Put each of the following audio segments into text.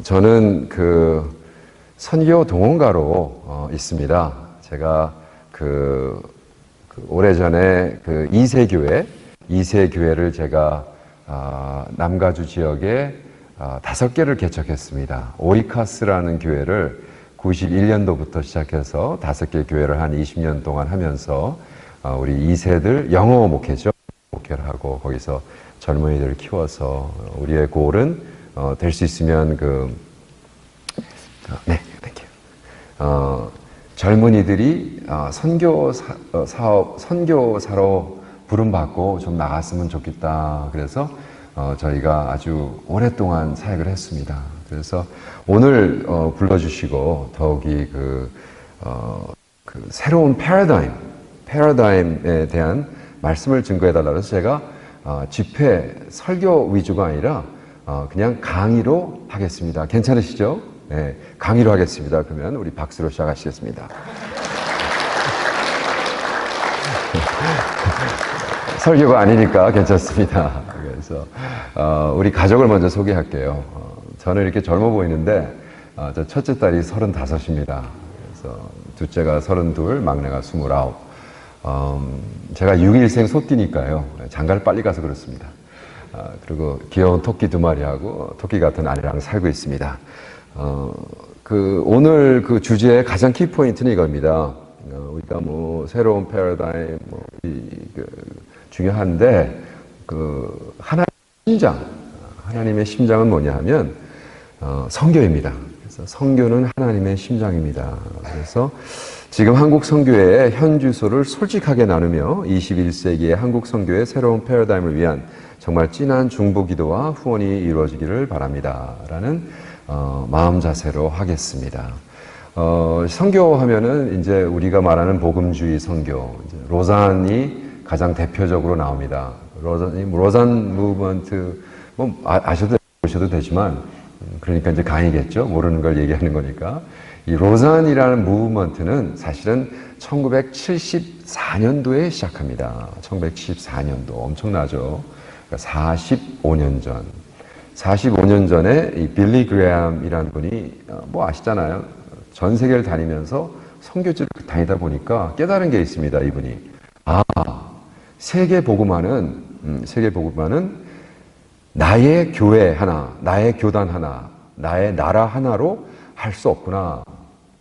저는 그 선교 동원가로 있습니다. 제가 오래전에 그 이세교회를 제가 남가주 지역에 5개를 개척했습니다. 오이카스라는 교회를 91년도부터 시작해서 5개 교회를 한 20년 동안 하면서 우리 2세들 영어 목회죠. 목회를 하고 거기서 젊은이들을 키워서 우리의 골은 될 수 있으면 젊은이들이 선교사로 부름받고 좀 나갔으면 좋겠다. 그래서 저희가 아주 오랫동안 사역을 했습니다. 그래서 오늘 불러주시고 더욱이 그 새로운 패러다임에 대한 말씀을 증거해달라고 해서 제가 집회 설교 위주가 아니라 그냥 강의로 하겠습니다. 괜찮으시죠? 네, 강의로 하겠습니다. 그러면 우리 박수로 시작하시겠습니다. 설교가 아니니까 괜찮습니다. 그래서 우리 가족을 먼저 소개할게요. 저는 이렇게 젊어 보이는데 저 첫째 딸이 35입니다. 그래서 둘째가 32, 막내가 29. 제가 6일생 소띠니까요. 장가를 빨리 가서 그렇습니다. 그리고 귀여운 토끼 2마리하고 토끼 같은 아내랑 살고 있습니다. 오늘 그 주제의 가장 키포인트는 이겁니다. 우리가 새로운 패러다임, 중요한데, 하나님의 심장은 뭐냐 하면, 선교입니다. 그래서 선교는 하나님의 심장입니다. 그래서 지금 한국 선교회의 현 주소를 솔직하게 나누며 21세기의 한국 선교의 새로운 패러다임을 위한 정말 진한 중보 기도와 후원이 이루어지기를 바랍니다. 라는 마음 자세로 하겠습니다. 선교하면은 이제 우리가 말하는 복음주의 선교, 로잔이 가장 대표적으로 나옵니다. 로잔 무브먼트, 아셔도 되지만, 그러니까 이제 강의겠죠. 모르는 걸 얘기하는 거니까. 이 로잔이라는 무브먼트는 사실은 1974년도에 시작합니다. 1974년도. 엄청나죠. 그러니까 45년 전. 45년 전에 이 빌리 그레함이라는 분이 아시잖아요. 전 세계를 다니면서 선교지를 다니다 보니까 깨달은 게 있습니다. 이분이. 세계 복음화는 나의 교회 하나, 나의 교단 하나, 나의 나라 하나로 할 수 없구나.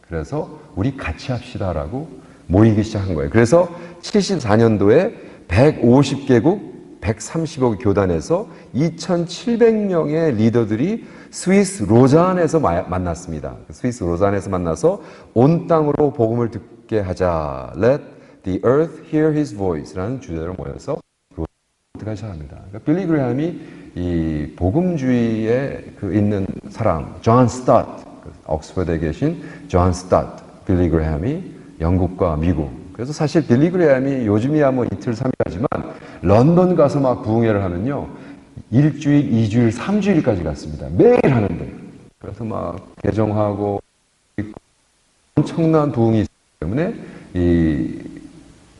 그래서 우리 같이 합시다라고 모이기 시작한 거예요. 그래서 74년도에 150개국 130억 교단에서 2,700명의 리더들이 스위스 로잔에서 만났습니다. 스위스 로잔에서 만나서 온 땅으로 복음을 듣게 하자. Let the earth hear his voice라는 주제로 모여서 로잔을 시작합니다. 그러니까 빌리 그레함이 이 복음주의에 있는 사람, 존 스타트, 옥스퍼드에 계신 존 스타트, 빌리 그레함이 영국과 미국. 그래서 사실 빌리 그레함이 요즘이야 이틀, 3일 하지만 런던 가서 막 부흥회를 하면요. 1주일, 2주일, 3주일까지 갔습니다. 매일 하는데. 그래서 막 개정하고 엄청난 부흥이 있기 때문에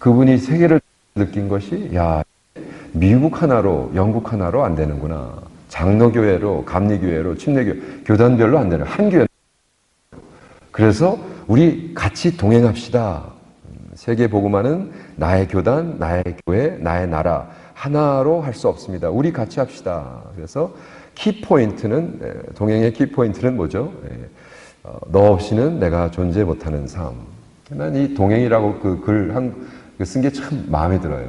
그분이 세계를 느낀 것이 미국 하나로, 영국 하나로 안 되는구나. 장로교회로, 감리교회로, 침례교회, 교단별로 안 되는 한 교회. 그래서 우리 같이 동행합시다. 세계 복음화는 나의 교단, 나의 교회, 나의 나라 하나로 할 수 없습니다. 우리 같이 합시다. 그래서 키포인트는, 동행의 키포인트는 뭐죠? 너 없이는 내가 존재 못하는 삶. 난 이 동행이라고 쓴 게 참 마음에 들어요.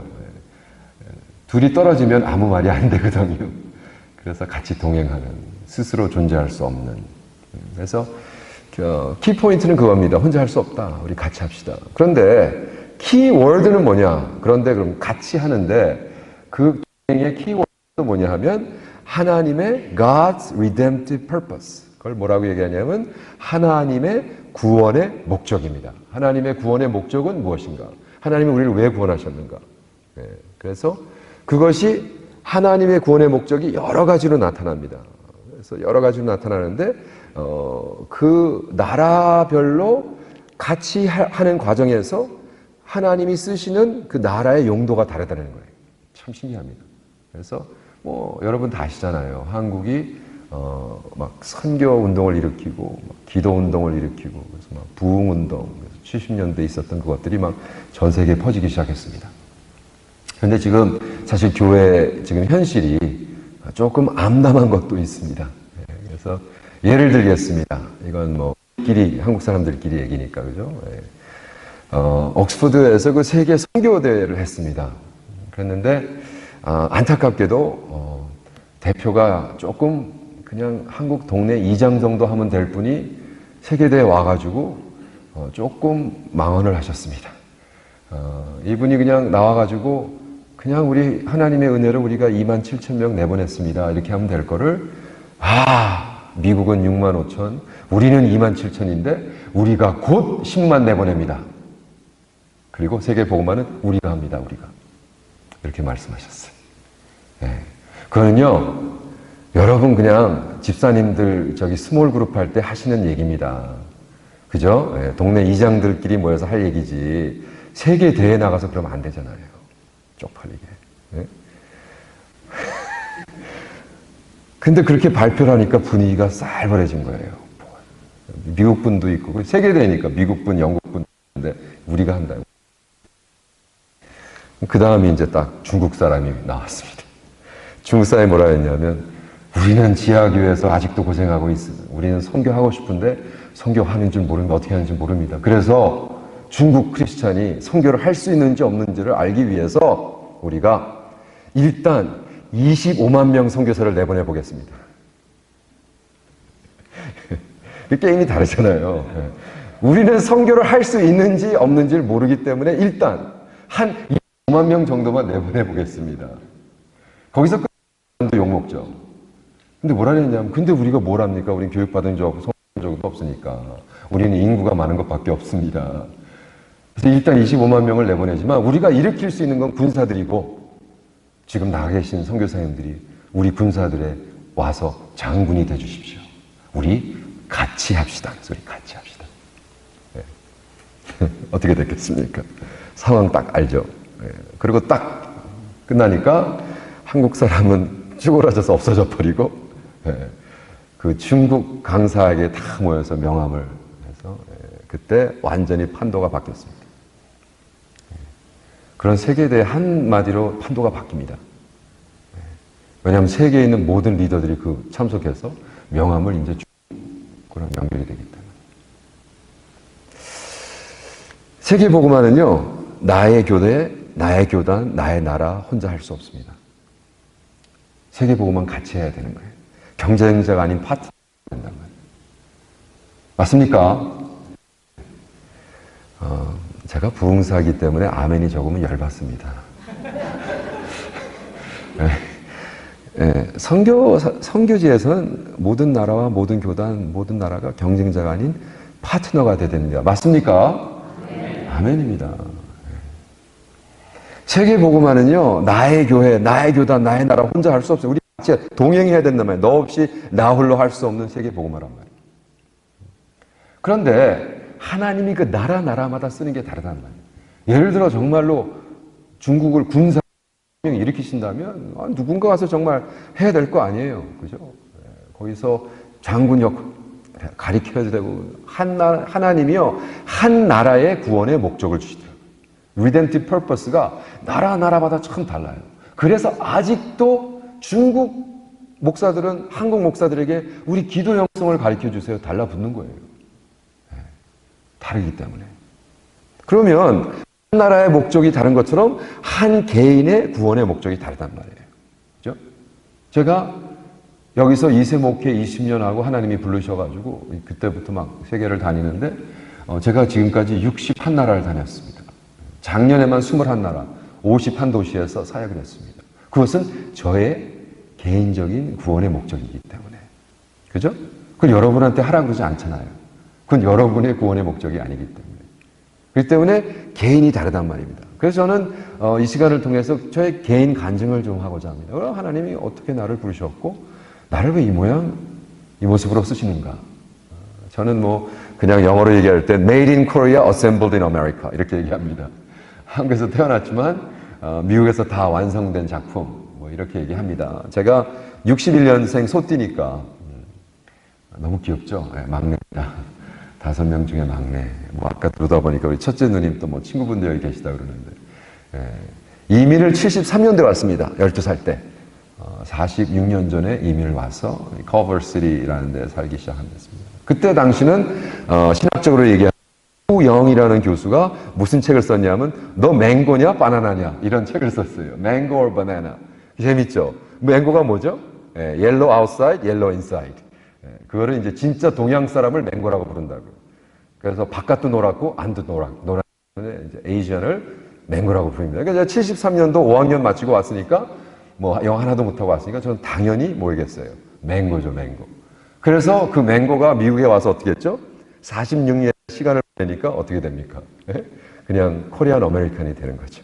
둘이 떨어지면 아무 말이 안 되거든요. 그래서 같이 동행하는, 스스로 존재할 수 없는. 그래서 키포인트는 그겁니다. 혼자 할 수 없다. 우리 같이 합시다. 그런데 키워드는 뭐냐? 그런데 그럼 같이 하는데 그 동행의 키워드는 뭐냐 하면 하나님의 God's redemptive purpose. 그걸 뭐라고 얘기하냐면 하나님의 구원의 목적입니다. 하나님의 구원의 목적은 무엇인가? 하나님이 우리를 왜 구원하셨는가? 그래서 그것이 하나님의 구원의 목적이 여러 가지로 나타납니다. 그래서 여러 가지로 나타나는데 그 나라별로 같이 하는 과정에서 하나님이 쓰시는 그 나라의 용도가 다르다는 거예요. 참 신기합니다. 그래서 여러분 다 아시잖아요. 한국이 막 선교 운동을 일으키고, 막 기도 운동을 일으키고, 그래서 막 부흥 운동, 70년대에 있었던 그것들이 막 전 세계에 퍼지기 시작했습니다. 그런데 지금 사실 교회 지금 현실이 조금 암담한 것도 있습니다. 그래서 예를 들겠습니다. 이건 뭐 한국 사람들끼리 얘기니까 그죠? 옥스퍼드에서 그 세계 선교 대회를 했습니다. 그랬는데 안타깝게도 대표가 조금 그냥 한국 동네 이장 정도 하면 될 분이 세계대회 와가지고 조금 망언을 하셨습니다. 이분이 그냥 나와가지고 그냥 우리 하나님의 은혜로 우리가 27,000명 내보냈습니다. 이렇게 하면 될 거를 미국은 65,000, 우리는 27,000인데 우리가 곧 10만 내보냅니다. 그리고 세계보고만은 우리가 합니다. 우리가. 이렇게 말씀하셨어요. 네. 그거는요, 여러분 그냥 집사님들 스몰 그룹 할 때 하시는 얘기입니다. 그죠? 네. 동네 이장들끼리 모여서 할 얘기지. 세계 대회 나가서 그러면 안 되잖아요. 쪽팔리게. 네? 근데 그렇게 발표를 하니까 분위기가 쌀벌해진 거예요. 미국 분도 있고, 세계 대회니까 미국 분, 영국 분인데 우리가 한다. 그 다음에 이제 딱 중국 사람이 나왔습니다. 중국 사람이 뭐라 했냐면, 우리는 지하교회에서 아직도 고생하고 있어요. 우리는 선교하고 싶은데 선교하는 줄 모르는데 어떻게 하는지 모릅니다. 그래서 중국 크리스찬이 선교를 할 수 있는지 없는지를 알기 위해서 우리가 일단 25만 명 선교사를 내보내 보겠습니다. 게임이 다르잖아요. 우리는 선교를 할 수 있는지 없는지를 모르기 때문에 일단 한 25만 명 정도만 내보내 보겠습니다. 거기서 끝도 욕먹죠. 근데 뭐라 했냐면, 근데 우리가 뭘 합니까? 우린 교육받은 적, 성공한 적도 없으니까. 우리는 인구가 많은 것밖에 없습니다. 그래서 일단 25만 명을 내보내지만 우리가 일으킬 수 있는 건 군사들이고, 지금 나가 계신 선교사님들이 우리 군사들에 와서 장군이 돼 주십시오. 우리 같이 합시다. 그래서 우리 같이 합시다. 네. 어떻게 됐겠습니까? 상황 딱 알죠. 네. 그리고 딱 끝나니까 한국 사람은 쭈그러져서 없어져 버리고, 네. 그 중국 강사에게 다 모여서 명함을 해서, 그때 완전히 판도가 바뀌었습니다. 그런 세계대회 한마디로 판도가 바뀝니다. 왜냐하면 세계에 있는 모든 리더들이 참석해서 명함을 이제 그런 연결이 되기 때문에. 세계복음화는요, 나의 교대, 나의 교단, 나의 나라 혼자 할 수 없습니다. 세계복음화는 같이 해야 되는 거예요. 경쟁자가 아닌 파트너가 된단 말이에요. 맞습니까? 제가 부흥사이기 때문에 아멘이 적으면 열받습니다. 선교지에서는 모든 나라와 모든 교단, 모든 나라가 경쟁자가 아닌 파트너가 돼야 됩니다. 맞습니까? 네. 아멘입니다. 세계복음화는요, 나의 교회, 나의 교단, 나의 나라 혼자 할 수 없어요. 우리 같이 동행해야 된단 말이에요. 너 없이 나 홀로 할 수 없는 세계복음화란 말이에요. 그런데 하나님이 그 나라마다 쓰는 게 다르단 말이에요. 예를 들어 정말로 중국을 군사 일으키신다면 누군가 가서 정말 해야 될 거 아니에요. 그죠? 거기서 장군 역할 가리켜야 되고, 하나님이요, 한 나라의 구원의 목적을 주시더라고요. Redemptive purpose가 나라마다 참 달라요. 그래서 아직도 중국 목사들은 한국 목사들에게 우리 기도 형성을 가르쳐 주세요. 달라붙는 거예요. 다르기 때문에. 그러면 한 나라의 목적이 다른 것처럼 한 개인의 구원의 목적이 다르단 말이에요. 그죠? 제가 여기서 이세 목회 20년 하고 하나님이 부르셔가지고 그때부터 막 세계를 다니는데, 제가 지금까지 61나라를 다녔습니다. 작년에만 21나라, 51도시에서 사역을 했습니다. 그것은 저의 개인적인 구원의 목적이기 때문에. 그죠? 그건 여러분한테 하라고 그러지 않잖아요. 그건 여러분의 구원의 목적이 아니기 때문에. 그렇기 때문에 개인이 다르단 말입니다. 그래서 저는 이 시간을 통해서 저의 개인 간증을 좀 하고자 합니다. 하나님이 어떻게 나를 부르셨고 나를 왜 이 모양, 이 모습으로 쓰시는가? 저는 그냥 영어로 얘기할 때 Made in Korea, Assembled in America 이렇게 얘기합니다. 한국에서 태어났지만 미국에서 다 완성된 작품 이렇게 얘기합니다. 제가 61년생 소띠니까 너무 귀엽죠? 네, 막내입니다. 5명 중에 막내. 뭐 아까 들어다 보니까 우리 첫째 누님 또 뭐 친구분들 여기 계시다 그러는데. 이민을 73년도에 왔습니다. 12살 때. 46년 전에 이민을 와서 커버시티라는 데 살기 시작했습니다. 그때 당시는 신학적으로 얘기하면 후영이라는 교수가 무슨 책을 썼냐면 너 맹고냐 바나나냐 이런 책을 썼어요. Mango or banana. 재밌죠? 맹고가 뭐죠? yellow outside, yellow inside. 그거를 이제 진짜 동양 사람을 맹고라고 부른다고. 그래서 바깥도 노랗고 안도 노랗고 이제 에이지언을 맹고라고 부릅니다. 그러니까 제가 73년도 5학년 마치고 왔으니까 뭐 영어 하나도 못하고 왔으니까 저는 당연히 뭐겠어요? 맹고죠, 맹고. 그래서 그 맹고가 미국에 와서 어떻게 했죠? 46년 시간을 보내니까 어떻게 됩니까? 그냥 코리안 아메리칸이 되는 거죠.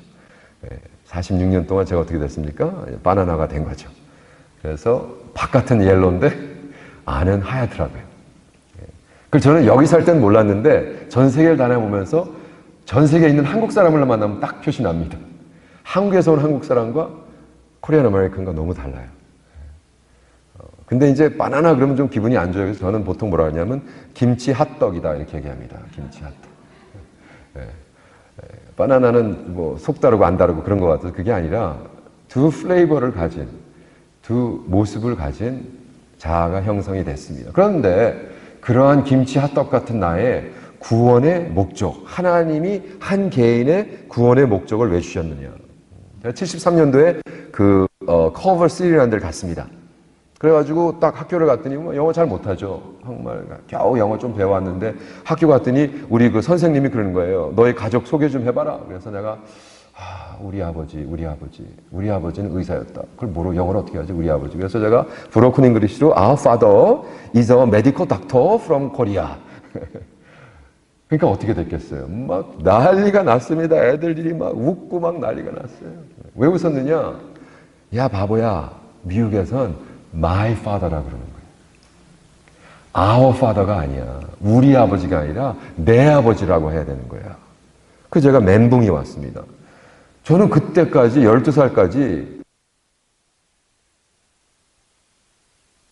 46년 동안 제가 어떻게 됐습니까? 바나나가 된 거죠. 그래서 바깥은 옐로인데 안은 하얗더라고요. 그래서 저는 여기 살 때는 몰랐는데 전 세계를 다녀보면서 전 세계에 있는 한국 사람을 만나면 딱 표시 납니다. 한국에서 온 한국 사람과 코리안 아메리칸과 너무 달라요. 근데 이제 바나나 그러면 좀 기분이 안 좋아요. 그래서 저는 보통 뭐라 하냐면 김치 핫떡이다 이렇게 얘기합니다. 김치 핫떡. 바나나는 뭐 속 다르고 안 다르고 그런 것 같아서 그게 아니라 두 플레이버를 가진 두 모습을 가진 자아가 형성이 됐습니다. 그런데 그러한 김치 핫떡 같은 나의 구원의 목적, 하나님이 한 개인의 구원의 목적을 왜 주셨느냐. 제가 73년도에 그 커버 시리라는 데를 갔습니다. 그래가지고 딱 학교를 갔더니 뭐 영어 잘 못하죠. 정말 겨우 영어 좀 배워왔는데 학교 갔더니 우리 그 선생님이 그러는 거예요. 너의 가족 소개 좀 해봐라. 그래서 내가 우리 아버지는 의사였다. 그걸 뭐로 영어로 어떻게 하지? 우리 아버지. 그래서 제가 브로큰 잉글리시로 Our father is a medical doctor from Korea. 그러니까 어떻게 됐겠어요? 막 난리가 났습니다. 애들이 막 웃고 막 난리가 났어요. 왜 웃었느냐? 야 바보야, 미국에선 my father라 그러는 거예요. Our father가 아니야. 우리 아버지가 아니라 내 아버지라고 해야 되는 거야. 그래서 제가 멘붕이 왔습니다. 저는 그때까지 12살까지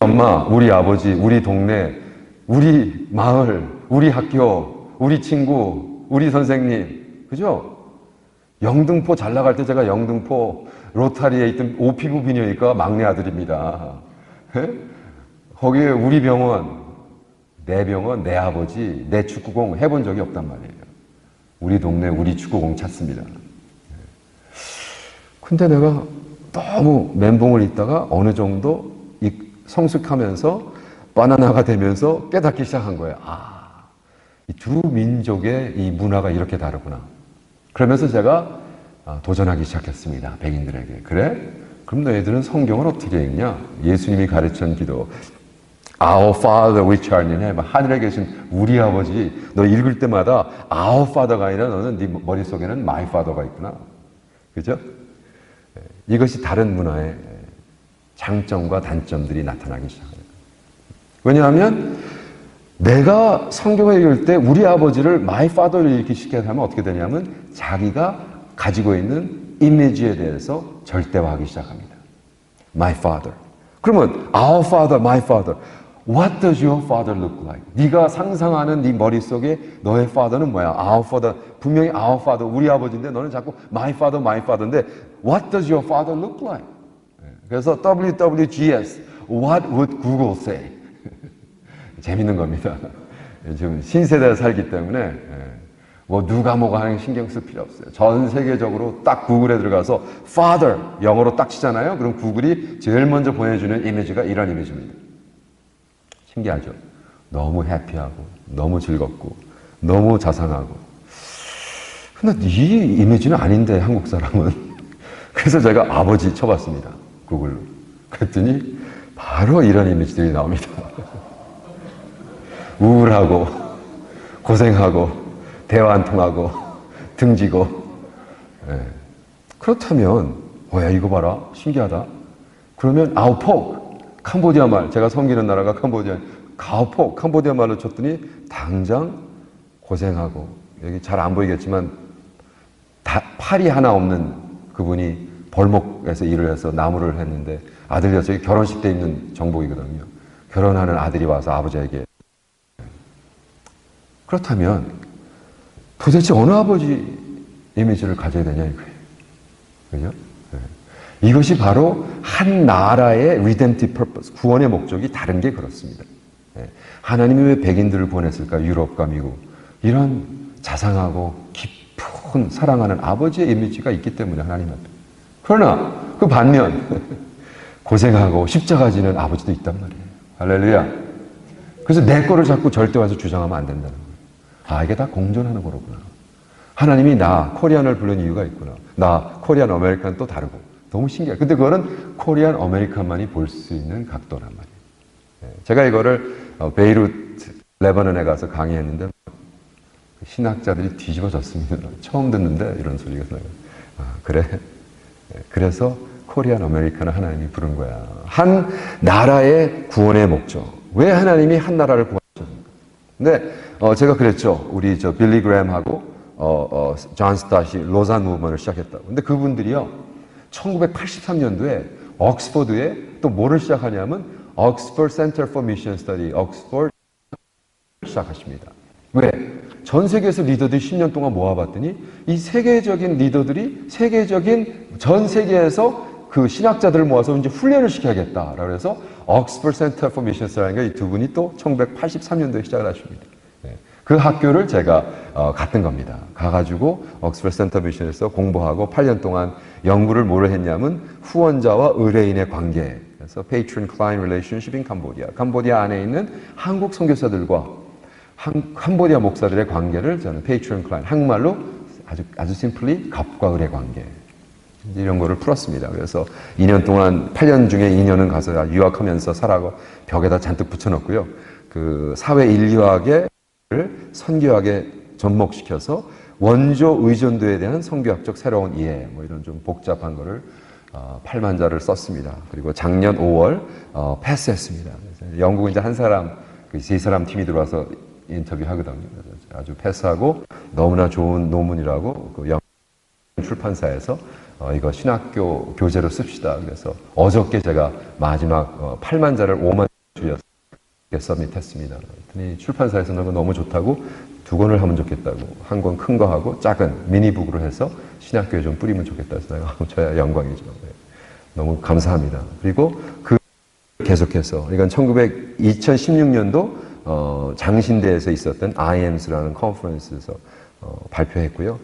엄마, 우리 아버지, 우리 동네, 우리 마을, 우리 학교, 우리 친구, 우리 선생님, 그죠? 영등포 잘 나갈 때 제가 영등포 로타리에 있던 오피부 비뇨기과 막내 아들입니다. 거기에 우리 병원, 내 아버지, 내 축구공 해본 적이 없단 말이에요. 우리 동네 우리 축구공 찾습니다. 근데 내가 너무 멘붕을 잊다가 어느 정도 성숙하면서 바나나가 되면서 깨닫기 시작한 거예요. 이 두 민족의 이 문화가 이렇게 다르구나. 그러면서 제가 도전하기 시작했습니다. 백인들에게. 그래? 그럼 너희들은 성경을 어떻게 읽냐? 예수님이 가르친 기도. Our Father which art in heaven. 하늘에 계신 우리 아버지. 너 읽을 때마다 Our Father가 아니라 너는 네 머릿속에는 My Father가 있구나. 그죠? 이것이 다른 문화의 장점과 단점들이 나타나기 시작합니다. 왜냐하면 내가 성경을 읽을 때 우리 아버지를 My Father를 읽기 시작하면 어떻게 되냐면 자기가 가지고 있는 이미지에 대해서 절대화하기 시작합니다. My Father. 그러면 Our Father, My Father. What does your father look like? 네가 상상하는 네 머릿속에 너의 father는 뭐야? Our father. 분명히 our father, 우리 아버지인데 너는 자꾸 my father, my father인데 What does your father look like? 그래서 WWGS. What would Google say? 재밌는 겁니다. 지금 신세대에 살기 때문에 뭐 누가 뭐가 하는 신경 쓸 필요 없어요. 전 세계적으로 딱 구글에 들어가서 father 영어로 딱 치잖아요. 그럼 구글이 제일 먼저 보여주는 이미지가 이런 이미지입니다. 신기하죠? 너무 해피하고 너무 즐겁고 너무 자상하고 근데 이 이미지는 아닌데 한국 사람은 그래서 제가 아버지 쳐봤습니다. 구글로. 그랬더니 바로 이런 이미지들이 나옵니다. 우울하고 고생하고 대화 안 통하고 등지고 그렇다면 야 이거 봐라 신기하다. 그러면 아우폭 캄보디아 말, 제가 섬기는 나라가 캄보디아, 가오폭, 캄보디아 말로 쳤더니 당장 고생하고, 여기 잘 안 보이겠지만, 팔이 하나 없는 그분이 벌목에서 일을 해서 나무를 했는데, 아들 녀석이 결혼식 때 입는 정복이거든요. 결혼하는 아들이 와서 아버지에게 그렇다면 도대체 어느 아버지 이미지를 가져야 되냐 이거예요. 그죠? 네. 이것이 바로 한 나라의 redemptive purpose, 구원의 목적이 다른 게 그렇습니다. 네. 하나님이 왜 백인들을 보냈을까? 유럽과 미국. 이런 자상하고 깊은 사랑하는 아버지의 이미지가 있기 때문에 하나님 앞에. 그러나 그 반면 고생하고 십자가 지는 아버지도 있단 말이에요. 할렐루야. 그래서 내 거를 자꾸 절대 와서 주장하면 안 된다는 거예요. 아, 이게 다 공존하는 거로구나. 하나님이 나 코리안을 부른 이유가 있구나. 나 코리안 아메리칸 또 다르고. 너무 신기해. 근데 그거는 코리안 아메리칸만이 볼 수 있는 각도란 말이에요. 제가 이거를 베이루트 레바논에 가서 강의했는데 신학자들이 뒤집어졌습니다. 처음 듣는데 이런 소리가 나요. 아, 그래. 그래서 코리안 아메리칸을 하나님이 부른 거야. 한 나라의 구원의 목적. 왜 하나님이 한 나라를 구원하셨는가? 근데 제가 그랬죠. 우리 빌리 그램하고 존 스타시 로잔 무브먼을 시작했다고. 근데 그분들이요. 1983년도에 옥스퍼드에 또 뭐를 시작하냐면 Oxford Center for Mission Study, 옥스퍼드 시작하십니다. 왜? 전 세계에서 리더들이 10년 동안 모아봤더니 이 세계적인 리더들이 전 세계에서 그 신학자들을 모아서 이제 훈련을 시켜야겠다라고 해서 Oxford Center for Mission Study라는 이 두 분이 또 1983년도에 시작을 하십니다. 그 학교를 제가 갔던 겁니다. 가가지고 옥스퍼드 센터 미션에서 공부하고 8년 동안 연구를 뭐를 했냐면 후원자와 의뢰인의 관계. 그래서 Patron-Client Relationship in Cambodia. 캄보디아 안에 있는 한국 선교사들과 캄보디아 목사들의 관계를 저는 Patron-Client, 한국말로 아주 심플리 갑과 을의 관계. 이런 거를 풀었습니다. 그래서 2년 동안, 8년 중에 2년은 가서 유학하면서 살아고 벽에다 잔뜩 붙여놓고요. 그 사회 인류학의 선교학에 접목시켜서 원조 의존도에 대한 선교학적 새로운 이해, 뭐 이런 좀 복잡한 거를 8만 자를 썼습니다. 그리고 작년 5월 패스했습니다. 영국은 이제 한 사람, 세 사람 팀이 들어와서 인터뷰하거든요. 아주 패스하고 너무나 좋은 논문이라고 그 영국 출판사에서 이거 신학교 교재로 씁시다. 그래서 어저께 제가 마지막 8만 자를 5만 줄여서 서밋했습니다. 출판사에서 너무 좋다고 2권을 하면 좋겠다고, 한 권 큰 거 하고 작은 미니북으로 해서 신학교에 좀 뿌리면 좋겠다 해서 내가 저야 영광이죠. 네. 너무 감사합니다. 그리고 그 계속해서 이건 2016년도 장신대에서 있었던 IAMS라는 컨퍼런스에서 발표했고요.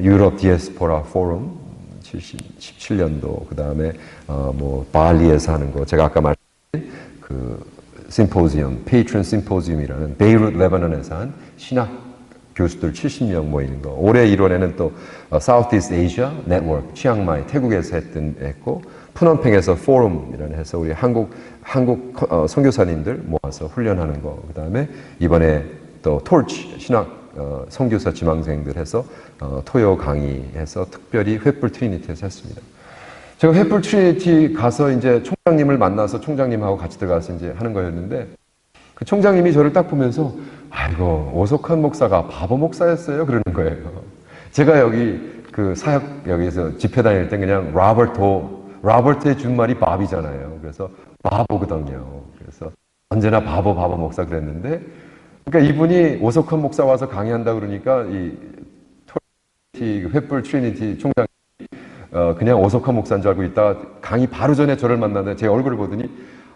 유럽 디아스포라 포럼 17년도 그 다음에 뭐 발리에서 하는 거 제가 아까 말씀드린 그 심포지엄, 페이트론 심포지엄이라는 베이루트 레바논에서 한 신학 교수들 70명 모이는 거. 올해 1월에는 또 사우스이스트 아시아 네트워크, 치앙마이, 태국에서 했고, 푸놈팽에서 포럼이라는 해서 우리 한국 선교사님들 모아서 훈련하는 거. 그 다음에 이번에 또 토치 신학 선교사 지망생들 해서 토요 강의해서 특별히 횃불 트리니티에서 했습니다. 제가 횃불 트리니티 가서 이제 총장님을 만나서 총장님하고 같이 들어가서 이제 하는 거였는데 그 총장님이 저를 딱 보면서 아이고 오석환 목사가 바보 목사였어요 그러는 거예요. 제가 여기 그 사역 여기서 집회 다닐 때 그냥 로버트의 준말이 밥이잖아요. 그래서 바보거든요. 그래서 언제나 바보 목사 그랬는데 그러니까 이분이 오석환 목사 와서 강의한다 그러니까 이 횃불 트리니티 총장 그냥 오석환 목사인 줄 알고 있다가 강의 바로 전에 저를 만났는데 제 얼굴을 보더니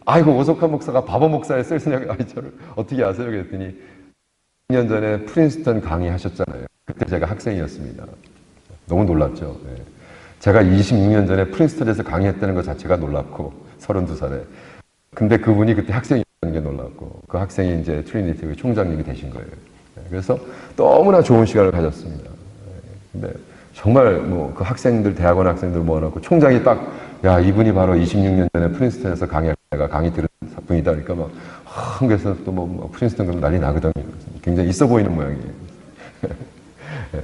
아이고 오석환 목사가 바보 목사였어요. 아니 저를 어떻게 아세요? 그랬더니 2년 전에 프린스턴 강의하셨잖아요. 그때 제가 학생이었습니다. 너무 놀랐죠. 네. 제가 26년 전에 프린스턴에서 강의했다는 것 자체가 놀랍고 32살에 근데 그분이 그때 학생이었다는 게 놀랍고 그 학생이 이제 트리니티 총장님이 되신 거예요. 네. 그래서 너무나 좋은 시간을 가졌습니다. 네. 근데 정말 뭐 그 학생들 대학원 학생들 모아놓고 총장이 딱 야 이분이 바로 26년 전에 프린스턴에서 내가 강의 들은 분이다 그러니까 막 한국에서 또 뭐 프린스턴 그럼 난리 나거든요. 굉장히 있어 보이는 모양이에요. 네.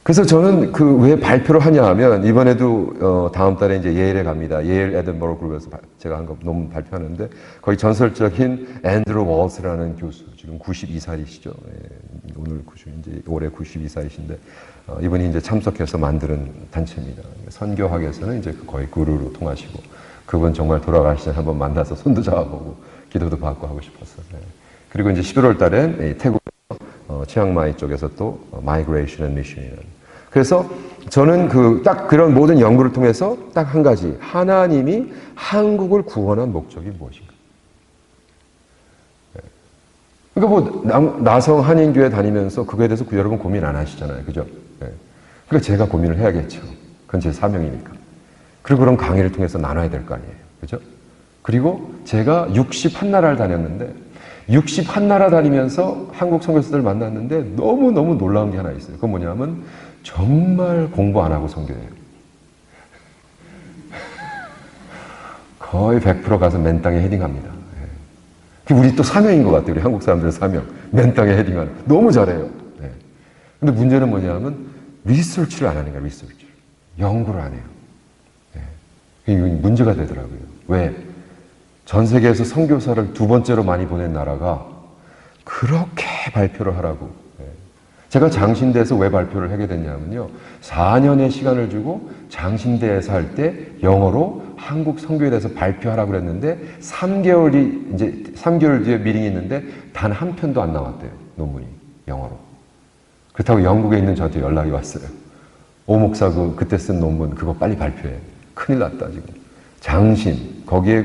그래서 저는 그 왜 발표를 하냐 하면 이번에도 다음 달에 이제 예일에 갑니다. 예일 에든버러 그룹에서 제가 한 거 논문 발표하는데 거기 전설적인 앤드루 월스라는 교수 지금 92살이시죠. 예, 이제 올해 92살이신데 이분이 이제 참석해서 만드는 단체입니다. 선교학에서는 이제 거의 구루로 통하시고 그분 정말 돌아가시기 전에 한번 만나서 손도 잡아보고 기도도 받고 하고 싶었어요. 네. 그리고 이제 11월 달에 태국 치앙마이 쪽에서 또 Migration and Mission이라는. 그래서 저는 딱 그런 모든 연구를 통해서 딱 한 가지, 하나님이 한국을 구원한 목적이 무엇인가? 네. 그러니까 뭐 나성 한인교회 다니면서 그거에 대해서 여러분 고민 안 하시잖아요, 그죠? 네. 그러니까 제가 고민을 해야겠죠. 그건 제 사명이니까. 그리고 그런 강의를 통해서 나눠야 될 거 아니에요, 그죠? 그리고 제가 61나라를 다녔는데 61나라 다니면서 한국 선교사들 만났는데 너무너무 놀라운 게 하나 있어요. 그건 뭐냐면 정말 공부 안 하고 선교해요. 거의 100% 가서 맨 땅에 헤딩합니다. 그게 우리 또 사명인 것 같아요. 우리 한국 사람들의 사명. 맨 땅에 헤딩하는. 너무 잘해요. 근데 문제는 뭐냐면 리서치를 안 하는 거예요. 리서치. 연구를 안 해요. 그게 문제가 되더라고요. 왜? 전 세계에서 선교사를 두 번째로 많이 보낸 나라가 그렇게 발표를 하라고. 제가 장신대에서 왜 발표를 하게 됐냐면요. 4년의 시간을 주고 장신대에서 할 때 영어로 한국 선교에 대해서 발표하라고 그랬는데 3개월 뒤에 미팅이 있는데 단 한 편도 안 나왔대요. 논문이. 영어로. 그렇다고 영국에 있는 저한테 연락이 왔어요. 오 목사 그때 쓴 논문 그거 빨리 발표해. 큰일 났다 지금. 장신 거기에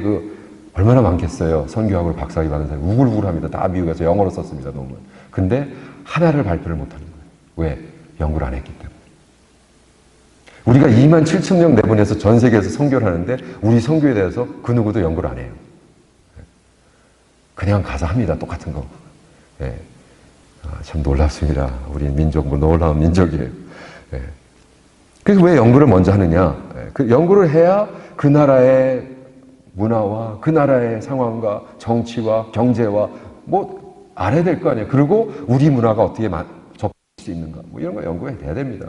얼마나 많겠어요. 선교학을 박사학위 받은 사람이 우글우글합니다. 다 미국에서 영어로 썼습니다. 논문. 근데 하나를 발표를 못하는 거예요. 왜? 연구를 안 했기 때문에. 우리가 27,000명 내보내서 전 세계에서 선교를 하는데 우리 선교에 대해서 그 누구도 연구를 안 해요. 그냥 가서 합니다. 똑같은 거. 예. 참 놀랍습니다. 우리 민족 놀라운 민족이에요. 예. 그래서 왜 연구를 먼저 하느냐? 그 연구를 해야 그 나라의 문화와 그 나라의 상황과 정치와 경제와 알아야 될 거 아니에요. 그리고 우리 문화가 어떻게 접할 수 있는가. 이런 거 연구해야 됩니다.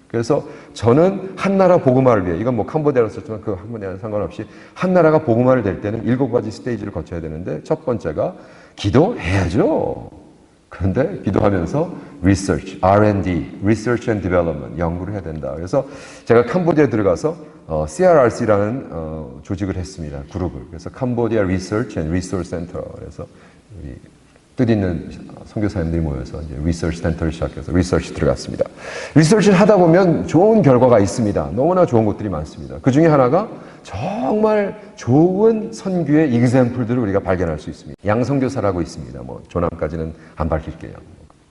그래서 저는 한 나라 복음화를 위해, 이건 캄보디아로 썼지만 그 캄보디아는 상관없이 한 나라가 복음화를 될 때는 7가지 스테이지를 거쳐야 되는데 첫 번째가 기도해야죠. 그런데 기도하면서 research, R&D, research and development, 연구를 해야 된다. 그래서 제가 캄보디아에 들어가서 CRRC라는 조직을 했습니다. 그룹을. 그래서 Cambodia Research and Resource Center. 그래서 우리 뜻있는 선교사님들이 모여서 이제 리서치 센터를 시작해서 리서치 들어갔습니다. 리서치를 하다 보면 좋은 결과가 있습니다. 너무나 좋은 것들이 많습니다. 그 중에 하나가 정말 좋은 선교의 example들을 우리가 발견할 수 있습니다. 양선교사라고 있습니다. 조남까지는 안 밝힐게요.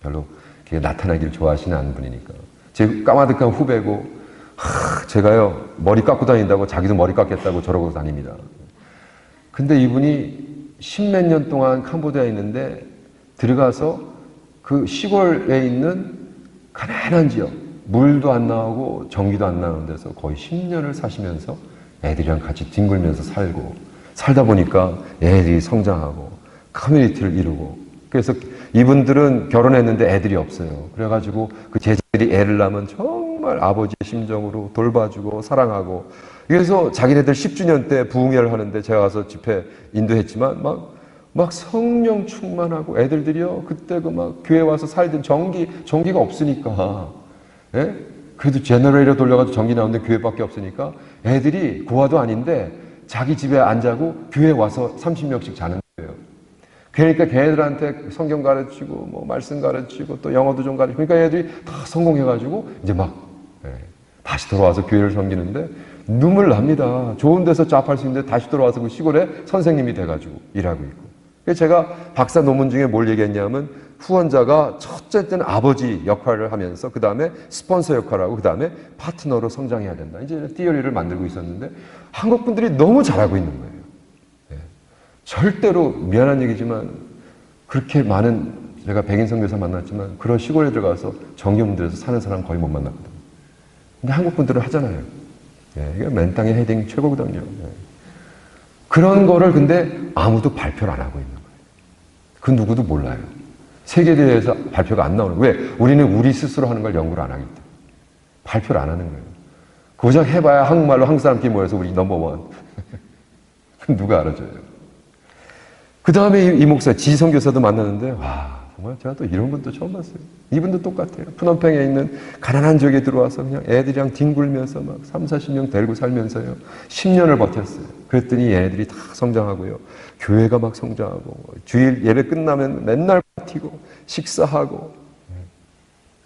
별로 나타나기를 좋아하시는 않은 분이니까. 제 까마득한 후배고, 제가요, 머리 깎고 다닌다고 자기도 머리 깎겠다고 저러고 다닙니다. 근데 이분이 10몇 년 동안 캄보디아에 있는데 들어가서 그 시골에 있는 가난한 지역, 물도 안 나오고 전기도 안 나오는 데서 거의 10년을 사시면서 애들이랑 같이 뒹굴면서 살다 보니까 애들이 성장하고 커뮤니티를 이루고, 그래서 이분들은 결혼했는데 애들이 없어요. 그래가지고 그 제자들이 애를 낳으면 정말 아버지의 심정으로 돌봐주고 사랑하고, 그래서 자기네들 10주년 때 부흥회를 하는데 제가 가서 집회 인도했지만 막 성령 충만하고 애들들이요. 그때 교회 와서 살던 전기가 없으니까. 예? 그래도 제너레이터 돌려가지고 전기 나오는데 교회밖에 없으니까 애들이 고아도 아닌데 자기 집에 안 자고 교회 와서 30명씩 자는 거예요. 그러니까 걔네들한테 성경 가르치고 말씀 가르치고 또 영어도 좀 가르치고, 그러니까 애들이 다 성공해가지고 이제 다시 돌아와서 교회를 섬기는데 눈물 납니다. 좋은 데서 잡할 수 있는데 다시 돌아와서 그 시골에 선생님이 돼가지고 일하고 있고. 그래서 제가 박사 논문 중에 뭘 얘기했냐면 후원자가 첫째 때는 아버지 역할을 하면서 그 다음에 스폰서 역할을 하고 그 다음에 파트너로 성장해야 된다. 이제 티어리를 만들고 있었는데 한국 분들이 너무 잘하고 있는 거예요. 네. 절대로 미안한 얘기지만 그렇게 많은, 제가 백인 선교사 만났지만 그런 시골에 들어가서 정교문들에서 사는 사람 거의 못 만났거든요. 근데 한국 분들은 하잖아요. 예, 이게 맨 땅에 헤딩 최고거든요. 예. 그런 거를 근데 아무도 발표를 안 하고 있는 거예요. 그 누구도 몰라요. 세계에 대해서 발표가 안 나오는 거예요. 왜? 우리는 우리 스스로 하는 걸 연구를 안 하기 때문에. 발표를 안 하는 거예요. 고작 해봐야 한국말로 한국 사람끼리 모여서 우리 넘버원. 누가 알아줘요. 그 다음에 이 목사, 지성교사도 만났는데, 와, 정말 제가 또 이런 분도 처음 봤어요. 이분도 똑같아요. 푸놈팽에 있는 가난한 지역에 들어와서 그냥 애들이랑 뒹굴면서 30, 40명 데리고 살면서요. 10년을 버텼어요. 그랬더니 얘네들이 다 성장하고요. 교회가 막 성장하고 주일 예배 끝나면 맨날 버티고 식사하고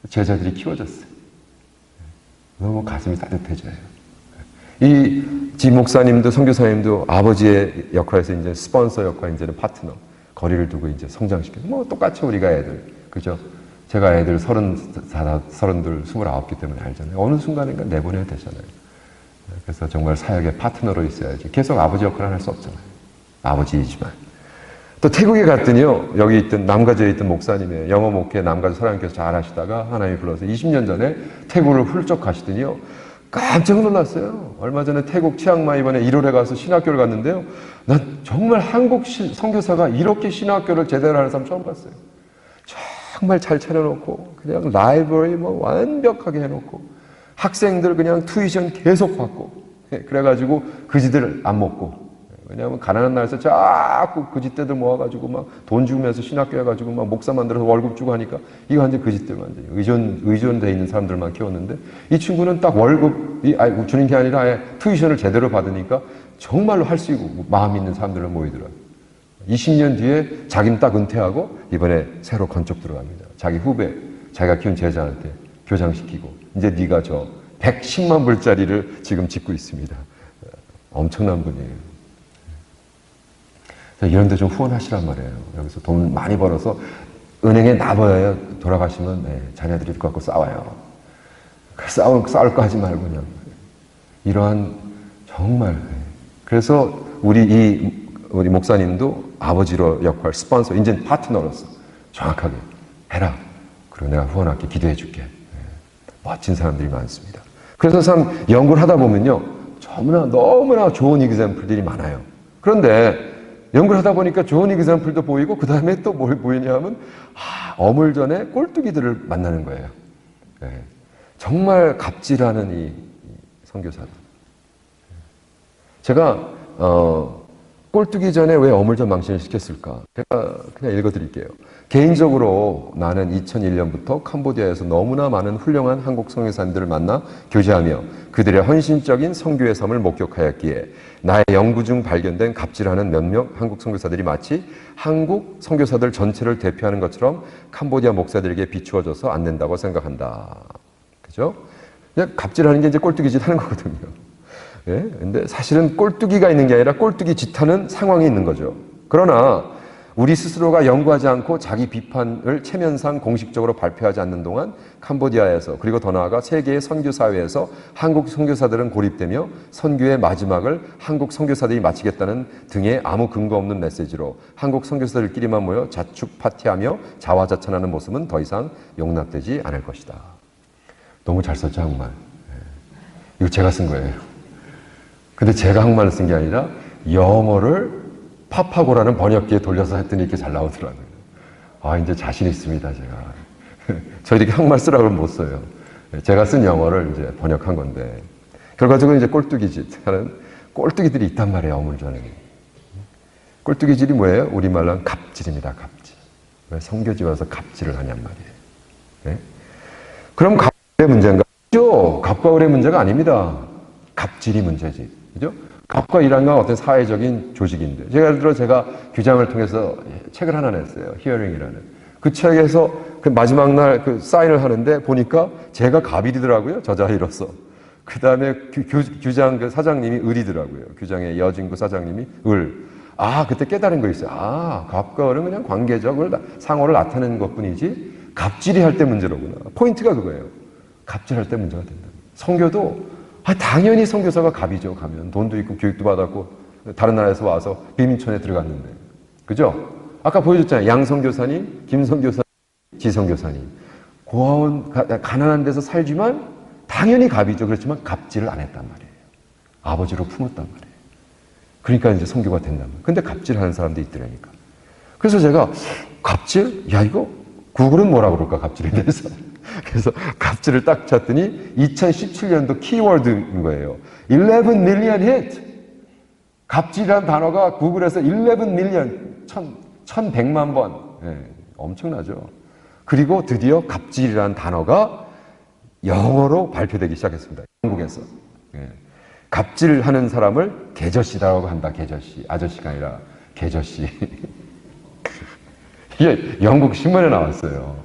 제자들이 키워졌어요. 너무 가슴이 따뜻해져요. 이 지 목사님도 선교사님도 아버지의 역할에서 이제 스폰서 역할, 이제는 파트너, 거리를 두고 이제 성장시켜서 뭐 똑같이 우리가 애들, 그죠? 제가 애들 32, 29기 때문에 알잖아요. 어느 순간인가 내보내야 되잖아요. 그래서 정말 사역의 파트너로 있어야지. 계속 아버지 역할을 할 수 없잖아요. 아버지이지만. 또 태국에 갔더니요, 여기 있던 남가주에 있던 목사님의 영어 목회 남가주 사랑교회에서 잘 하시다가 하나님이 불러서 20년 전에 태국을 훌쩍 가시더니요, 깜짝 놀랐어요. 얼마 전에 태국 치앙마이 이번에 1월에 가서 신학교를 갔는데요, 난 정말 한국 선교사가 이렇게 신학교를 제대로 하는 사람 처음 봤어요. 정말 잘 차려놓고 그냥 라이브러리 뭐 완벽하게 해놓고 학생들 그냥 투이션 계속 받고, 그래가지고 그지들 안 먹고, 왜냐하면 가난한 나라에서 자꾸 그짓대들 모아가지고 막 돈 주면서 신학교 해가지고 막 목사 만들어서 월급 주고 하니까 이거 완전 그짓들 완전 의존돼 있는 사람들만 키웠는데, 이 친구는 딱 월급이 주는 게 아니라 아예 투이션을 제대로 받으니까 정말로 할 수 있고 마음 있는 사람들을 모이더라고요. 20년 뒤에 자기는 딱 은퇴하고 이번에 새로 건축 들어갑니다. 자기 후배, 자기가 키운 제자한테 교장시키고, 이제 네가 저 110만 불짜리를 지금 짓고 있습니다. 엄청난 분이에요. 이런 데 좀 후원하시란 말이에요. 여기서 돈 많이 벌어서 은행에 놔둬야 돌아가시면 자녀들이 갖고 싸워요. 싸울 거 하지 말고 그냥. 이러한 정말. 그래서 우리 목사님도 아버지로 역할, 스폰서, 이제 파트너로서 정확하게 해라. 그리고 내가 후원할게, 기도해 줄게. 멋진 사람들이 많습니다. 그래서 참 연구를 하다 보면요, 너무나 좋은 이그샘플들이 많아요. 그런데 연구를 하다 보니까 좋은 이그샘플도 보이고, 그 다음에 또 뭘 보이냐 하면, 어물전에 꼴뚜기들을 만나는 거예요. 정말 갑질하는 이 선교사들. 제가 꼴뚜기 전에 왜 어물전 망신을 시켰을까? 제가 그냥 읽어드릴게요. 개인적으로 나는 2001년부터 캄보디아에서 너무나 많은 훌륭한 한국 선교사님들을 만나 교제하며 그들의 헌신적인 선교의 삶을 목격하였기에 나의 연구 중 발견된 갑질하는 몇몇 한국 선교사들이 마치 한국 선교사들 전체를 대표하는 것처럼 캄보디아 목사들에게 비추어져서 안 된다고 생각한다. 그죠? 그냥 갑질하는 게 이제 꼴뚜기 짓 하는 거거든요. 근데 사실은 꼴뚜기가 있는 게 아니라 꼴뚜기 짓하는 상황이 있는 거죠. 그러나 우리 스스로가 연구하지 않고 자기 비판을 체면상 공식적으로 발표하지 않는 동안 캄보디아에서, 그리고 더 나아가 세계의 선교 사회에서 한국 선교사들은 고립되며 선교의 마지막을 한국 선교사들이 마치겠다는 등의 아무 근거 없는 메시지로 한국 선교사들끼리만 모여 자축 파티하며 자화자찬하는 모습은 더 이상 용납되지 않을 것이다. 너무 잘 썼죠, 한국말. 이거 제가 쓴 거예요. 근데 제가 한국말을 쓴 게 아니라 영어를 파파고라는 번역기에 돌려서 했더니 이렇게 잘 나오더라고요. 이제 자신 있습니다, 제가. 저 이렇게 한국말 쓰라고 하면 못 써요. 제가 쓴 영어를 이제 번역한 건데, 결과적으로 이제 꼴뚜기 짓 하는 꼴뚜기들이 있단 말이에요, 어물전에. 꼴뚜기 질이 뭐예요? 우리말로 하면 갑질입니다, 갑질. 왜 성교지 와서 갑질을 하냔 말이에요. 그럼 갑의 문제인가? 아니죠. 갑과 을의 문제가 아닙니다. 갑질이 문제지. 그죠? 갑과 을이라는 건 어떤 사회적인 조직인데, 예를 들어 제가 규장을 통해서 책을 하나 냈어요. 히어링이라는. 그 책에서 그 마지막 날 그 사인을 하는데 보니까 제가 갑일이더라고요. 저자이로서. 그 다음에 규장 그 사장님이 을이더라고요. 규장의 여진구 사장님이 을. 그때 깨달은 거 있어요. 갑과 을은 그냥 관계적을 상호를 나타내는 것 뿐이지 갑질이 할 때 문제로구나. 포인트가 그거예요. 갑질할 때 문제가 된다. 선교도 당연히 선교사가 갑이죠. 가면 돈도 있고 교육도 받았고 다른 나라에서 와서 비민촌에 들어갔는데, 그죠? 아까 보여줬잖아요. 양선교사님, 김선교사님, 지선교사님. 고아원 가난한 데서 살지만 당연히 갑이죠. 그렇지만 갑질을 안 했단 말이에요. 아버지로 품었단 말이에요. 그러니까 이제 선교가 된단 말이에요. 근데 갑질하는 사람도 있더라니까. 그래서 제가 갑질? 이거 구글은 뭐라 그럴까, 갑질에 대해서. 그래서 갑질을 딱 찾더니 2017년도 키워드인 거예요. 11 million hit. 갑질이라는 단어가 구글에서 11 million, 1100만 번. 엄청나죠. 그리고 드디어 갑질이라는 단어가 영어로 발표되기 시작했습니다. 한국에서. 갑질하는 사람을 개저씨라고 한다. 개저씨. 아저씨가 아니라 계저씨. 이게 영국 신문에 나왔어요.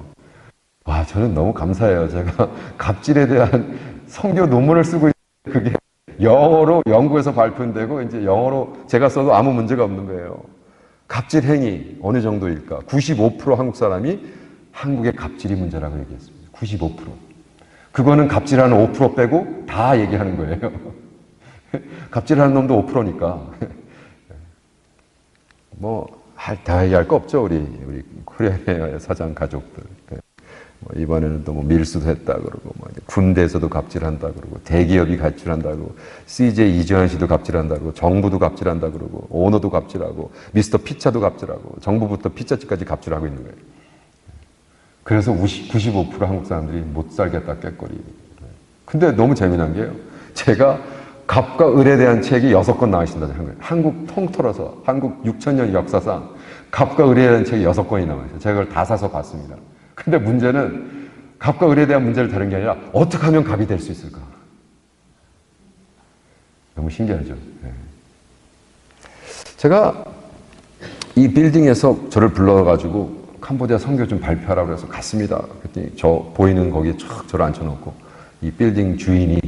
와, 저는 너무 감사해요. 제가 갑질에 대한 성교 논문을 쓰고 있는데 그게 영어로 영국에서 발표되고 이제 영어로 제가 써도 아무 문제가 없는 거예요. 갑질 행위 어느 정도일까? 95% 한국 사람이 한국의 갑질이 문제라고 얘기했습니다. 95%. 그거는 갑질하는 5% 빼고 다 얘기하는 거예요. 갑질하는 놈도 5%니까. 다 얘기할 거 없죠, 우리 코리아의 사장 가족들. 이번에는 또 밀수도 했다 그러고, 군대에서도 갑질한다 그러고, 대기업이 갑질한다 그러고, CJ 이정현 씨도 갑질한다 그러고, 정부도 갑질한다 그러고, 오너도 갑질하고, 미스터 피자도 갑질하고, 정부부터 피자집까지 갑질하고 있는 거예요. 그래서 95% 한국 사람들이 못 살겠다 꾀꼬리. 근데 너무 재미난 게요. 제가 갑과 을에 대한 책이 6권 나와 있습니다. 한국 통틀어서 한국 6,000년 역사상 갑과 을에 대한 책이 6권이 나와 있어요. 제가 그걸 다 사서 봤습니다. 근데 문제는 갑과 을에 대한 문제를 다룬 게 아니라 어떻게 하면 갑이 될 수 있을까? 너무 신기하죠. 네. 제가 이 빌딩에서 저를 불러가지고 캄보디아 선교 좀 발표하라고 해서 갔습니다. 그랬더니 저 보이는 거기에 촥 저를 앉혀놓고 이 빌딩 주인이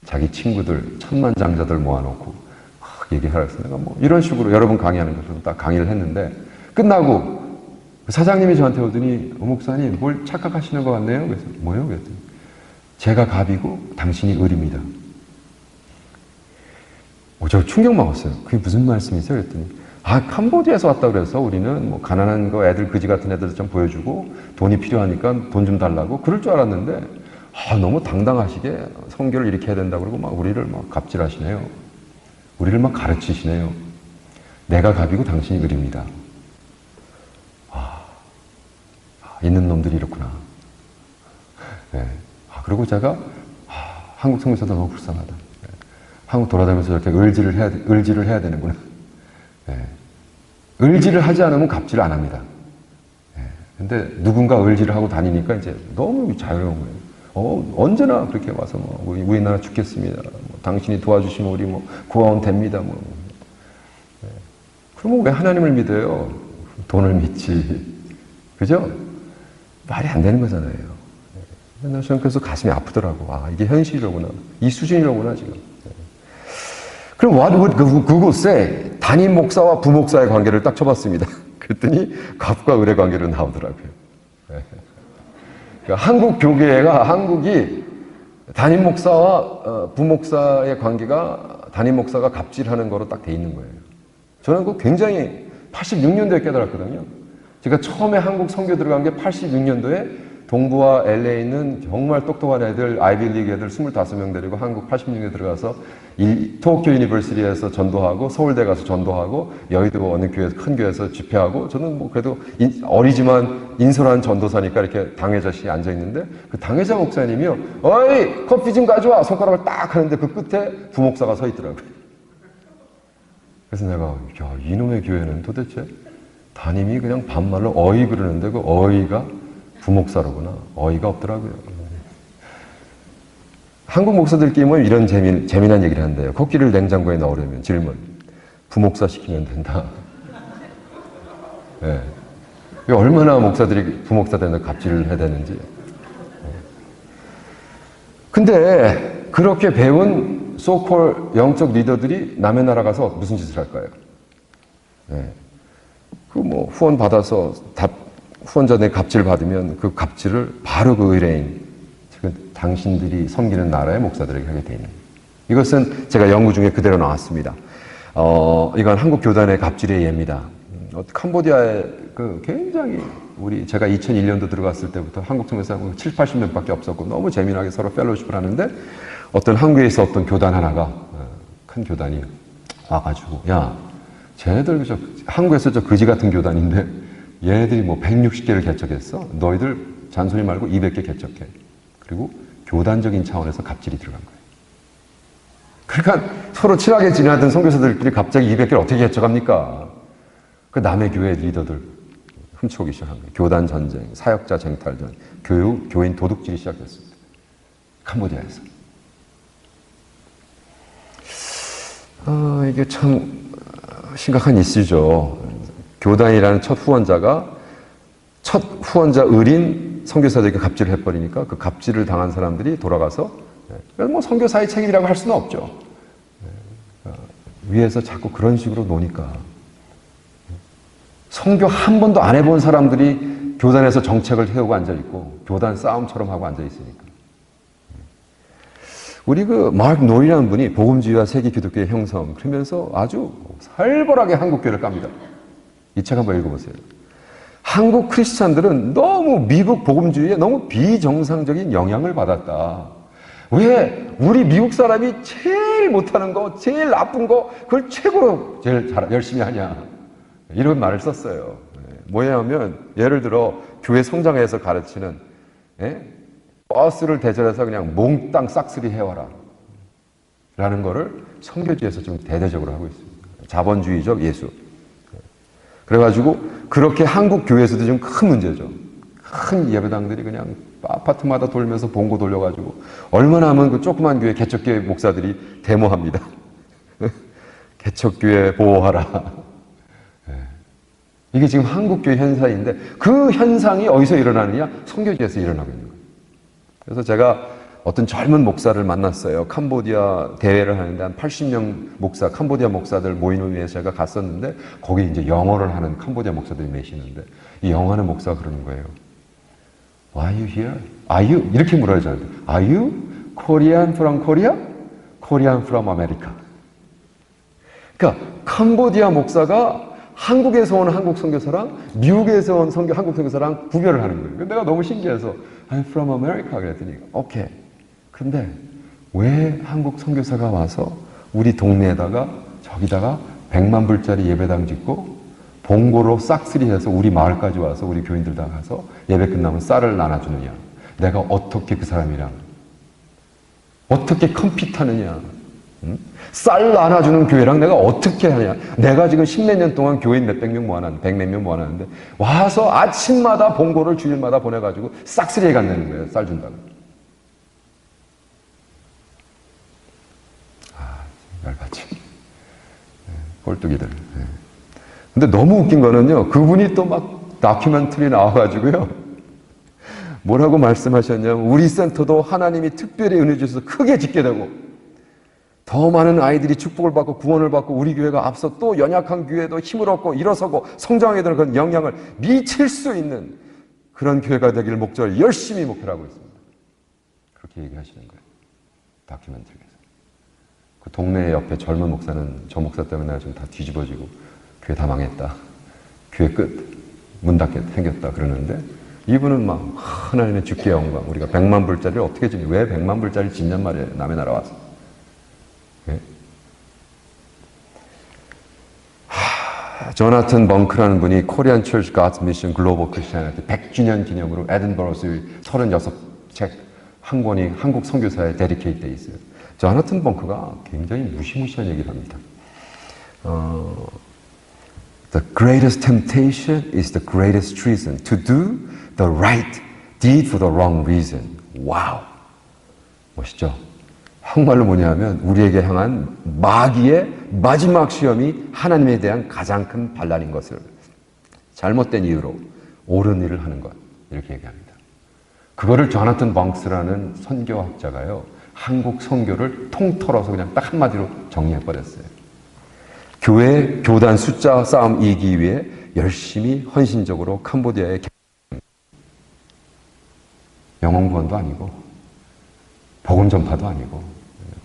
자기 친구들 천만장자들 모아놓고 막 얘기하라 해서 내가 이런 식으로 여러분 강의하는 것처럼 딱 강의를 했는데 끝나고 사장님이 저한테 오더니 목사님 뭘 착각하시는 것 같네요. 그래서 뭐요? 그랬더니 제가 갑이고 당신이 을입니다. 저 충격 먹었어요. 그게 무슨 말씀이세요? 그랬더니 캄보디아에서 왔다 그래서 우리는 가난한 거 애들 그지 같은 애들 좀 보여주고 돈이 필요하니까 돈 좀 달라고 그럴 줄 알았는데 너무 당당하시게 선교를 이렇게 해야 된다고 그러고 우리를 갑질하시네요. 우리를 가르치시네요. 내가 갑이고 당신이 을입니다. 있는 놈들이 이렇구나. 네. 그리고 제가 한국 선교사도 너무 불쌍하다. 네. 한국 돌아다니면서 이렇게 을지를 해야 되는구나. 네. 을지를 하지 않으면 갑질을 안 합니다. 네. 근데 누군가 을지를 하고 다니니까 이제 너무 자유로운 거예요. 언제나 그렇게 와서 우리나라 죽겠습니다. 당신이 도와주시면 우리 구하원 됩니다. 네. 그러면 왜 하나님을 믿어요? 돈을 믿지. 그죠? 말이 안 되는 거잖아요. 네. 저는 그래서 가슴이 아프더라고. 이게 현실이로구나. 이 수준이로구나, 지금. 네. 그럼 what would Google say? 담임 목사와 부목사의 관계를 딱 쳐봤습니다. 그랬더니 갑과 을의 관계로 나오더라고요. 네. 그러니까 한국 교계가 한국이 담임 목사와 부목사의 관계가 담임 목사가 갑질하는 거로 딱 돼 있는 거예요. 저는 그거 굉장히 86년도에 깨달았거든요. 제가 처음에 한국 선교 들어간 게 86년도에 동부와 LA에 있는 정말 똑똑한 애들, 아이비리그 애들 25명 데리고 한국 86년에 들어가서 토키오 유니버시티에서 전도하고 서울대 가서 전도하고 여의도 어느 교회, 큰 교회에서 집회하고 저는 그래도 어리지만 인솔한 전도사니까 이렇게 당회자실에 앉아있는데 그 당회자 목사님이요. 어이! 커피 좀 가져와! 손가락을 딱 하는데 그 끝에 부목사가 서 있더라고요. 그래서 내가 이놈의 교회는 도대체 담임이 그냥 반말로 어이 그러는데 그 어이가 부목사로구나. 어이가 없더라고요. 한국 목사들끼리 모이면 이런 재미난 얘기를 한대요. 코끼리를 냉장고에 넣으려면 질문. 부목사 시키면 된다. 네. 얼마나 목사들이 부목사 되는 갑질을 해야 되는지. 근데 그렇게 배운 소콜 영적 리더들이 남의 나라 가서 무슨 짓을 할까요? 네. 후원 받아서 후원자들의 갑질 받으면 그 갑질을 바로 그 의뢰인, 즉 당신들이 섬기는 나라의 목사들에게 하게 돼 있는. 이것은 제가 연구 중에 그대로 나왔습니다. 이건 한국 교단의 갑질의 예입니다. 캄보디아에 굉장히 제가 2001년도 들어갔을 때부터 한국 선교사가 7, 80명밖에 없었고 너무 재미나게 서로 펠로우십을 하는데 어떤 한국에서 어떤 교단 하나가 큰 교단이 와가지고 쟤네들 한국에서 거지 같은 교단인데 얘네들이 160개를 개척했어. 너희들 잔소리 말고 200개 개척해. 그리고 교단적인 차원에서 갑질이 들어간 거예요. 그러니까 서로 친하게 지내던 선교사들끼리 갑자기 200개를 어떻게 개척합니까? 그 남의 교회 리더들 훔쳐오기 시작한 거예요. 교단 전쟁, 사역자 쟁탈전, 교인 도둑질이 시작됐습니다. 캄보디아에서. 이게 참 심각한 이슈죠. 교단이라는 첫 후원자 을인 선교사들에게 갑질을 해버리니까 그 갑질을 당한 사람들이 돌아가서 그래서 뭐 선교사의 책임이라고 할 수는 없죠. 위에서 자꾸 그런 식으로 노니까 선교 한 번도 안 해본 사람들이 교단에서 정책을 세우고 앉아있고 교단 싸움처럼 하고 앉아있으니까 우리 그 마크 노리라는 분이 복음주의와 세계 기독교의 형성 그러면서 아주 살벌하게 한국교회를 깝니다. 이 책 한번 읽어보세요. 한국 크리스찬들은 너무 미국 복음주의에 너무 비정상적인 영향을 받았다. 왜 우리 미국 사람이 제일 못하는 거, 제일 나쁜 거, 그걸 최고로 제일 열심히 하냐. 이런 말을 썼어요. 뭐냐면 예를 들어 교회 성장회에서 가르치는 버스를 대절해서 그냥 몽땅 싹쓸이 해와라 라는 거를 선교지에서 좀 대대적으로 하고 있습니다. 자본주의적 예수. 그래가지고 그렇게 한국 교회에서도 좀 큰 문제죠. 큰 예배당들이 그냥 아파트마다 돌면서 봉고 돌려가지고 얼마나 하면 그 조그만 교회 개척교회 목사들이 데모합니다. 개척교회 보호하라. 이게 지금 한국교회 현상인데 그 현상이 어디서 일어나느냐? 선교지에서 일어나고 있는 거예요. 그래서 제가 어떤 젊은 목사를 만났어요. 캄보디아 대회를 하는데 한 80명 목사, 캄보디아 목사들 모임을 위해서 제가 갔었는데 거기 이제 영어를 하는 캄보디아 목사들이 계시는데 이 영어하는 목사가 그러는 거예요. Why are you here? Are you? 이렇게 물어요, 저한테. Are you Korean from Korea? Korean from America. 그러니까 캄보디아 목사가 한국에서 온 한국 선교사랑 미국에서 온 한국 선교사랑 구별을 하는 거예요. 내가 너무 신기해서 I'm from America 그랬더니 오케이. 근데 왜 한국 선교사가 와서 우리 동네에다가 저기다가 100만 불짜리 예배당 짓고 봉고로 싹쓸이 해서 우리 마을까지 와서 우리 교인들 다 가서 예배 끝나면 쌀을 나눠주느냐. 내가 어떻게 그 사람이랑 어떻게 컴핏하느냐. 응? 쌀 나눠주는 교회랑 내가 어떻게 하냐. 내가 지금 10몇 년 동안 교인 몇백 명 모아놨는데 100몇 명 모아놨는데 와서 아침마다 봉고를 주일마다 보내가지고 싹쓸이 해간다는 거예요. 쌀 준다고. 열받지. 꼴뚜기들. 근데 너무 웃긴 거는요. 그분이 또 막 다큐멘터리 나와가지고요. 뭐라고 말씀하셨냐면 우리 센터도 하나님이 특별히 은혜 주셔서 크게 짓게 되고 더 많은 아이들이 축복을 받고 구원을 받고 우리 교회가 앞서 또 연약한 교회도 힘을 얻고 일어서고 성장하게 되는 그런 영향을 미칠 수 있는 그런 교회가 되기를 목적으로 열심히 목표를 하고 있습니다. 그렇게 얘기하시는 거예요. 다큐멘터리에서. 그 동네 옆에 젊은 목사는 저 목사 때문에 내가 지금 다 뒤집어지고 교회 다 망했다. 교회 끝. 문 닫게 생겼다. 그러는데 이분은 막 하나님의 주께 영광. 우리가 100만 불짜리를 어떻게 짓니? 왜 100만 불짜리 짓냔 말이에요. 남의 나라 와서. 네? 조나탄 벙크라는 분이 코리안 처치 갓스 미션 글로벌 크리스천한테 100주년 기념으로 에든버러에서 36책 한 권이 한국 선교사에 데디케이트되어 있어요. 조나탄 벙크가 굉장히 무시무시한 얘기를 합니다. The greatest temptation is the greatest treason. To do the right deed for the wrong reason. 와우. 멋있죠? 한국말로 뭐냐면 우리에게 향한 마귀의 마지막 시험이 하나님에 대한 가장 큰 반란인 것을 잘못된 이유로 옳은 일을 하는 것. 이렇게 얘기합니다. 그거를 조나탄 벙크라는 선교학자가요. 한국 선교를 통틀어서 그냥 딱 한마디로 정리해버렸어요. 교회, 교단 숫자 싸움 이기기 위해 열심히 헌신적으로 캄보디아에 영혼 구원도 아니고 복음 전파도 아니고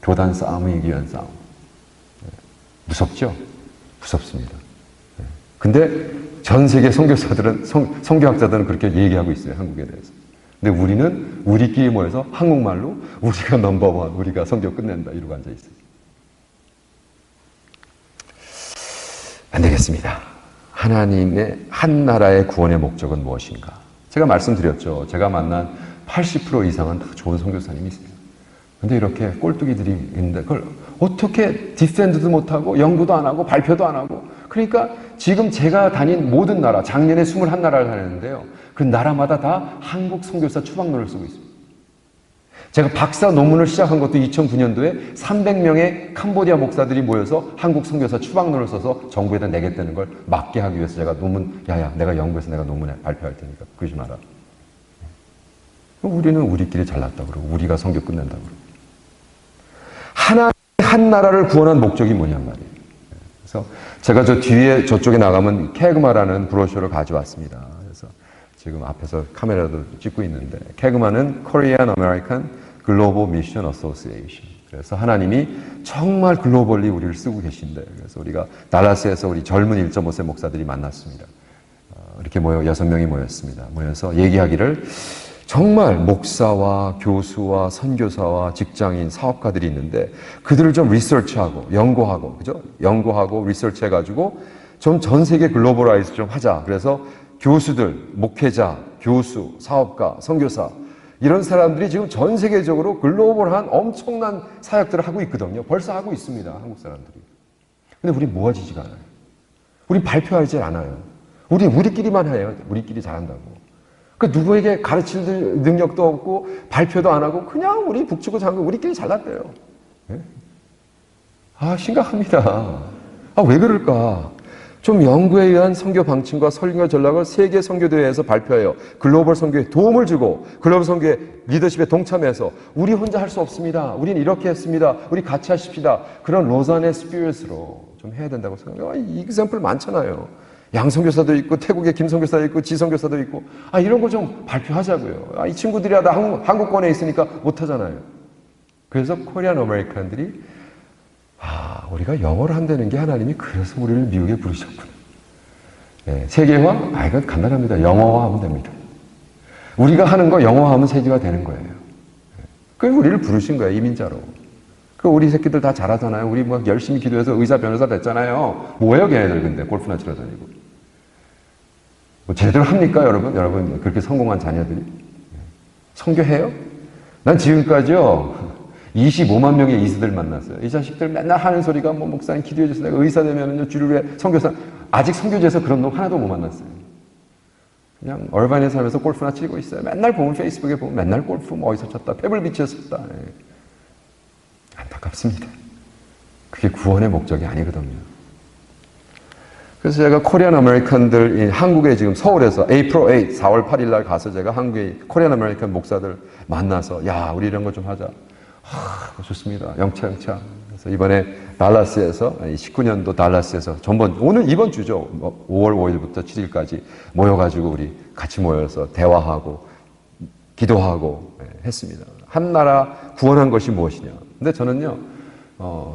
교단 싸움을 이기기 위한 싸움. 무섭죠? 무섭습니다. 근데 전 세계 선교사들은 선교학자들은 그렇게 얘기하고 있어요. 한국에 대해서. 근데 우리는 우리끼리 모여서 한국말로 우리가 넘버원, 우리가 선교 끝낸다 이러고 앉아 있어요. 안 되겠습니다. 하나님의 한 나라의 구원의 목적은 무엇인가? 제가 말씀드렸죠. 제가 만난 80% 이상은 다 좋은 선교사님이 있어요. 근데 이렇게 꼴뚜기들이 있는데 그걸 어떻게 디펜드도 못하고 연구도 안 하고 발표도 안 하고 그러니까 지금 제가 다닌 모든 나라, 작년에 21나라를 다녔는데요. 그 나라마다 다 한국 선교사 추방론을 쓰고 있습니다. 제가 박사 논문을 시작한 것도 2009년도에 300명의 캄보디아 목사들이 모여서 한국 선교사 추방론을 써서 정부에다 내겠다는 걸 막게 하기 위해서 제가 논문, 야야, 내가 연구해서 내가 논문에 발표할 테니까 그러지 마라. 우리는 우리끼리 잘났다고 그러고 우리가 선교 끝낸다고 그러고. 하나님 한 나라를 구원한 목적이 뭐냔 말이에요. 그래서 제가 저 뒤에 저쪽에 나가면 케그마라는 브로셔를 가져왔습니다. 그래서 지금 앞에서 카메라도 찍고 있는데 케그마는 Korean American Global Mission Association. 그래서 하나님이 정말 글로벌리 우리를 쓰고 계신데 그래서 우리가 달라스에서 우리 젊은 1.5세 목사들이 만났습니다. 이렇게 6명이 모였습니다. 모여서 얘기하기를 정말 목사와 교수와 선교사와 직장인, 사업가들이 있는데 그들을 좀 리서치하고 연구하고 그죠? 연구하고 리서치해가지고 좀 전 세계 글로벌라이즈 좀 하자. 그래서 교수들, 목회자, 교수, 사업가, 선교사 이런 사람들이 지금 전 세계적으로 글로벌한 엄청난 사역들을 하고 있거든요. 벌써 하고 있습니다. 한국 사람들이. 근데 우리 모아지지가 않아요. 우리 발표하지 않아요. 우리끼리만 해요. 우리끼리 잘한다고. 그 누구에게 가르칠 능력도 없고 발표도 안 하고 그냥 우리 북치고 장구 우리끼리 잘났대요. 네? 심각합니다. 왜 그럴까? 좀 연구에 의한 선교 방침과 설교 전략을 세계 선교대회에서 발표해요. 글로벌 선교에 도움을 주고 글로벌 선교의 리더십에 동참해서 우리 혼자 할 수 없습니다. 우리는 이렇게 했습니다. 우리 같이 하십시다. 그런 로잔의 스피릿으로 좀 해야 된다고 생각해요. 이 example 많잖아요. 양선교사도 있고 태국의 김선교사도 있고 지선교사도 있고 이런 거 좀 발표하자고요. 이 친구들이 하다 한국권에 있으니까 못하잖아요. 그래서 코리안 아메리칸들이 우리가 영어를 한다는 게 하나님이 그래서 우리를 미국에 부르셨구나. 네, 세계화? 이건 간단합니다. 영어화하면 됩니다. 우리가 하는 거 영어화하면 세계화 되는 거예요. 그래서 우리를 부르신 거예요. 이민자로. 우리 새끼들 다 잘하잖아요. 우리 막 열심히 기도해서 의사, 변호사 됐잖아요. 뭐예요, 걔네들 근데 골프나 치러 다니고. 제대로 합니까, 여러분? 여러분 그렇게 성공한 자녀들이 선교해요? 난 지금까지요 25만 명의 이스들 만났어요. 이 자식들 맨날 하는 소리가 목사님 기도해 주세요. 내가 의사 되면은요 주를 위해 선교사. 아직 선교제에서 그런 놈 하나도 못 만났어요. 그냥 얼반에 살면서 골프나 치고 있어요. 맨날 보면 페이스북에 보면 맨날 골프 어디서 쳤다, 페블비치에서 쳤다. 안타깝습니다. 그게 구원의 목적이 아니거든요. 그래서 제가 코리안 아메리칸들 한국에 지금 서울에서 April 8, 4월 8일 날 가서 제가 한국의 코리안 아메리칸 목사들 만나서 우리 이런 거 좀 하자. 좋습니다. 영차. 그래서 이번에 달라스에서 19년도 달라스에서 이번 주죠. 5월 5일부터 7일까지 모여가지고 우리 같이 모여서 대화하고 기도하고 했습니다. 한 나라 구원한 것이 무엇이냐. 근데 저는요,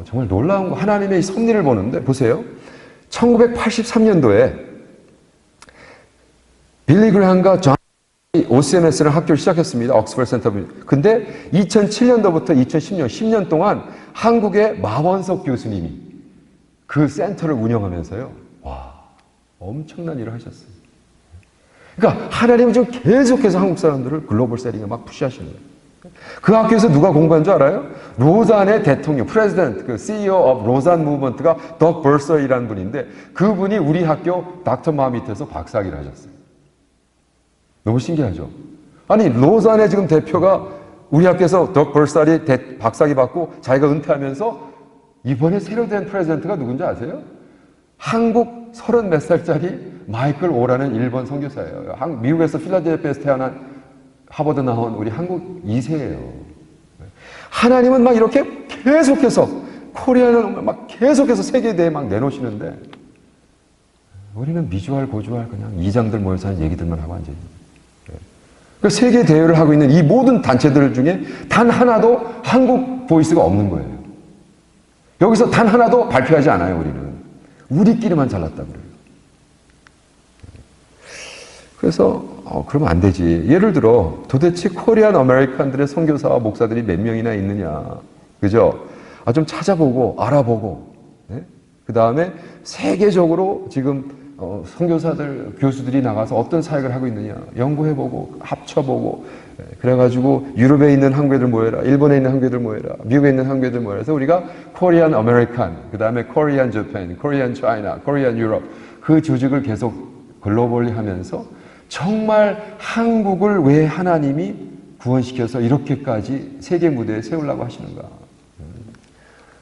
정말 놀라운 거, 하나님의 이 섭리를 보는데, 보세요. 1983년도에 빌리 그레함과 존 OCMS를 학교를 시작했습니다. 옥스퍼드 센터. 근데 2007년도부터 2010년, 10년 동안 한국의 마원석 교수님이 그 센터를 운영하면서요, 엄청난 일을 하셨어요. 그러니까 하나님은 지금 계속해서 한국 사람들을 글로벌 세팅에 막 푸시하시는 거예요. 그 학교에서 누가 공부한 줄 알아요? 로잔의 대통령, 프레지던트, 그 CEO of 로잔 무브먼트가 덕 벌서이라는 분인데 그분이 우리 학교 닥터 마 밑에서 박사학위를 하셨어요. 너무 신기하죠? 로잔의 지금 대표가 우리 학교에서 덕 벌서이 박사학위 받고 자기가 은퇴하면서 이번에 새로 된 프레지던트가 누군지 아세요? 한국 30 몇 살짜리 마이클 오라는 일본 선교사예요. 미국에서 필라델피아에서 태어난 하버드 나온 우리 한국 2세예요. 하나님은 막 이렇게 계속해서 코리아는 막 계속해서 세계에 대해 막 내놓으시는데 우리는 미주알 고주알 그냥 이장들 모여서 하는 얘기들만 하고 앉아있는 그 세계 대회를 하고 있는 이 모든 단체들 중에 단 하나도 한국 보이스가 없는 거예요. 여기서 단 하나도 발표하지 않아요. 우리끼리만 잘났다 그래요. 그래서 그러면 안 되지. 예를 들어 도대체 코리안 아메리칸들의 선교사와 목사들이 몇 명이나 있느냐. 그죠? 좀 찾아보고 알아보고 그 다음에 세계적으로 지금 선교사들, 교수들이 나가서 어떤 사역을 하고 있느냐 연구해보고 합쳐보고 그래가지고 유럽에 있는 한국애들 모여라, 일본에 있는 한국애들 모여라, 미국에 있는 한국애들 모여라 해서 우리가 코리안 아메리칸, 그 다음에 코리안 재팬, 코리안 차이나, 코리안 유럽 그 조직을 계속 글로벌리 하면서 정말 한국을 왜 하나님이 구원시켜서 이렇게까지 세계 무대에 세우려고 하시는가.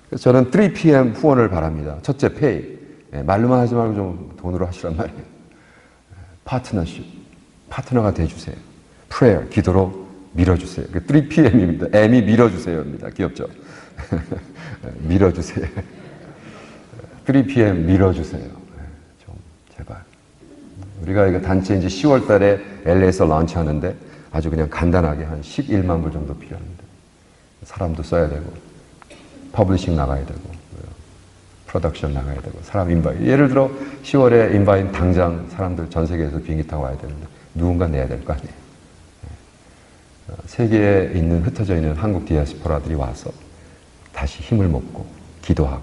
그래서 저는 3PM 후원을 바랍니다. 첫째, 페이. 말로만 하지 말고 좀 돈으로 하시란 말이에요. 파트너십. 파트너가 돼주세요. prayer. 기도로 밀어주세요. 3PM입니다. M이 밀어주세요입니다. 귀엽죠? 밀어주세요. 3PM 밀어주세요. 좀 제발. 우리가 이거 단체 이제 10월 달에 LA에서 런치하는데 아주 그냥 간단하게 한 11만 불 정도 필요합니다. 사람도 써야 되고, 퍼블리싱 나가야 되고, 프로덕션 나가야 되고, 사람 인바이. 예를 들어 10월에 인바이 당장 사람들 전 세계에서 비행기 타고 와야 되는데 누군가 내야 될 거 아니에요. 세계에 있는 흩어져 있는 한국 디아스포라들이 와서 다시 힘을 먹고 기도하고,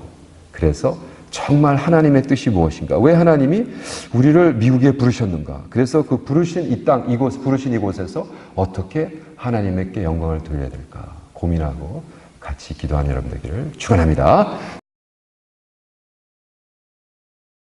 그래서 정말 하나님의 뜻이 무엇인가? 왜 하나님이 우리를 미국에 부르셨는가? 그래서 그 부르신 이 땅, 부르신 이곳에서 어떻게 하나님께 영광을 돌려야 될까? 고민하고 같이 기도하는 여러분 되기를 축원합니다.